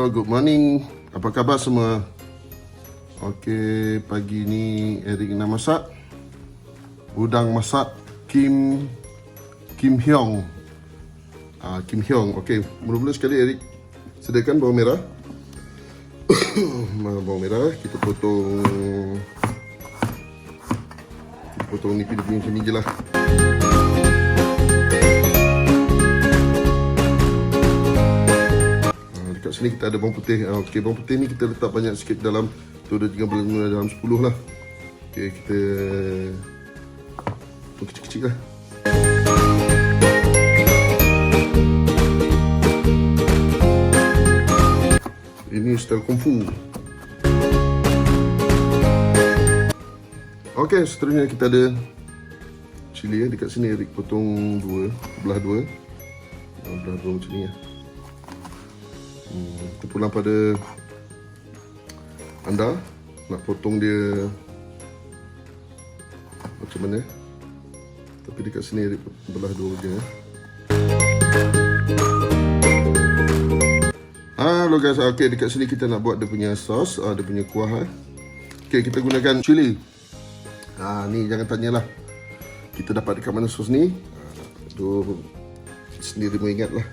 Good morning. Apa khabar semua? Okey, pagi ni Eric nak masak udang masak Kim Hyong. Kim Hyong. Okey, mula-mula sekali Eric sediakan bawang merah. Bawang merah kita potong nipis-nipis macam ni je lah. Dekat sini kita ada bawang putih. Okey, bawang putih ni kita letak banyak sikit dalam tu, ada 3 dalam 10 lah. Okey, kita potong kecil-kecil lah. Ini style kungfu. Okey, seterusnya kita ada cili. Dekat sini Eric potong belah dua macam ni ya. Terpulang pada anda nak potong dia macam mana, tapi dekat sini Eric belah dua je. Hello guys, okay, dekat sini kita nak buat dia punya sos, dia punya kuah. Okay, kita gunakan cili. Ni jangan tanyalah kita dapat dekat mana sos ni. Tu sendiri mengingat lah.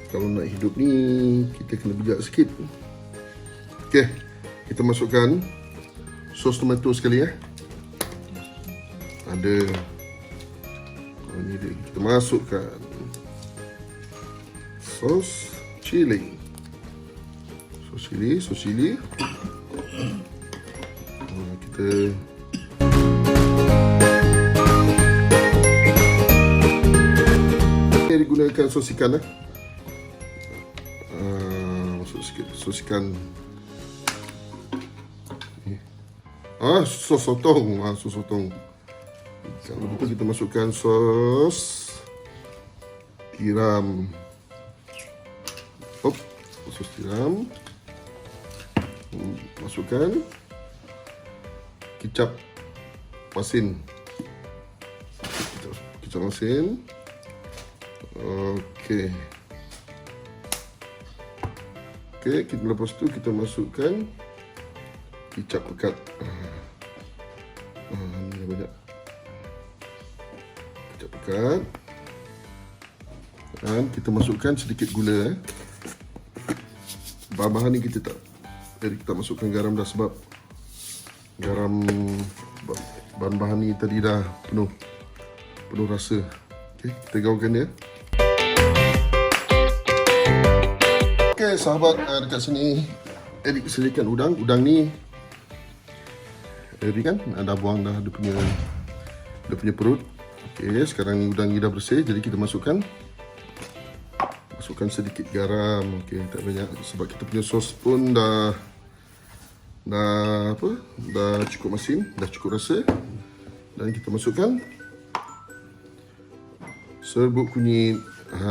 Kalau nak hidup ni kita kena bijak sikit. Okay, kita masukkan sos tomato sekali ya. Ada ni dia. Kita masukkan sos cili. Sos cili. Kita gunakan sos ikan masuk sikit sos ikan. Sos sotong. Kalau betul kita masukkan sos tiram. Sos tiram. Masukkan kicap masin. Okey, lepas tu kita masukkan kicap pekat. Ni banyak kicap pekat. Dan kita masukkan sedikit gula. Bahan-bahan ni kita tak masukkan garam dah, sebab garam bahan-bahan ni tadi dah penuh rasa. Okey, kita gaulkan dia. Okey sahabat, dekat sini Eric sediakan udang. Udang ni Eric kan dah buang dah dia punya perut. Okey, sekarang ni udang ni dah bersih, jadi kita masukkan sedikit garam. Okey, tak banyak sebab kita punya sos pun dah cukup masin, dah cukup rasa. Dan kita masukkan serbuk kunyit.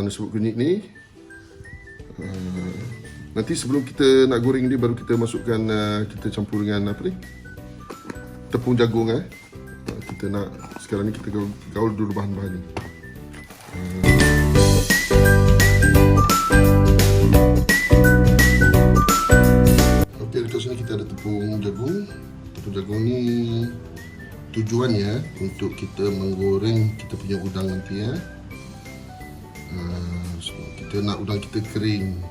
Serbuk kunyit ni nanti sebelum kita nak goreng dia baru kita masukkan, kita campur dengan tepung jagung. Kita nak sekarang ni kita gaul dulu bahan-bahan ni. Okey, dekat sini kita ada tepung jagung. Tepung jagung ni tujuannya untuk kita menggoreng kita punya udang nanti ya. Kita nak udang kita kering.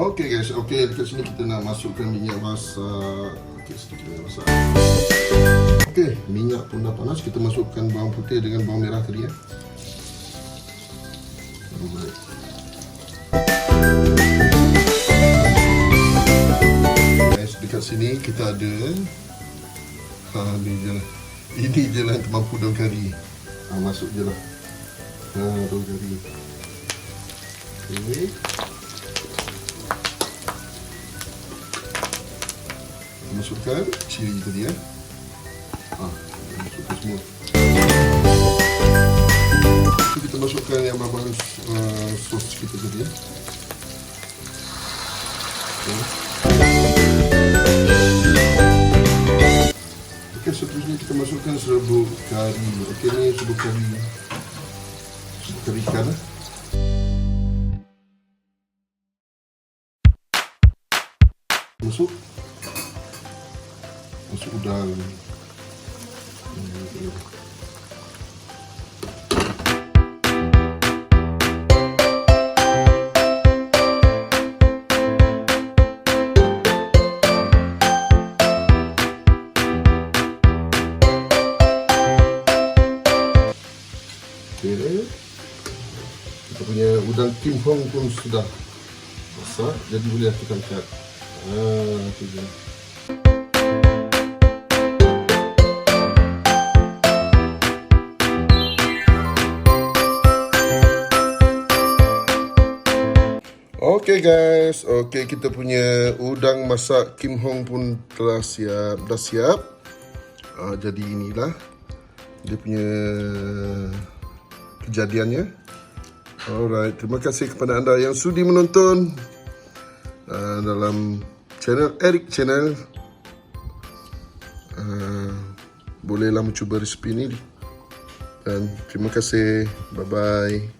Okey guys, okey dekat sini kita nak masukkan minyak masak. Okey, sedikit minyak masak. Okey, minyak pun dah panas. Kita masukkan bawang putih dengan bawang merah tadi ya. Alright. Guys, dekat sini kita ada ini je lah kemampu daun kari. Masuk je lah. Daun kari. Okey. Masukkan cili tadi ya. Masukkan semua. Kita masukkan yang baru sos kita tadi ya. Okey, seterusnya kita masukkan serbuk kari. Okey, ni serbuk kari. Serbuk kari ikan lah. Masuk udang. Okay. Kita punya udang Kim Hong pun sudah masak, jadi boleh kita angkat. Itu je. Okay guys, okay kita punya udang masak Kim Hong pun telah dah siap. Jadi inilah dia punya kejadiannya. Alright, terima kasih kepada anda yang sudi menonton dalam channel Eric Channel. Bolehlah mencuba resipi ini. Dan terima kasih. Bye bye.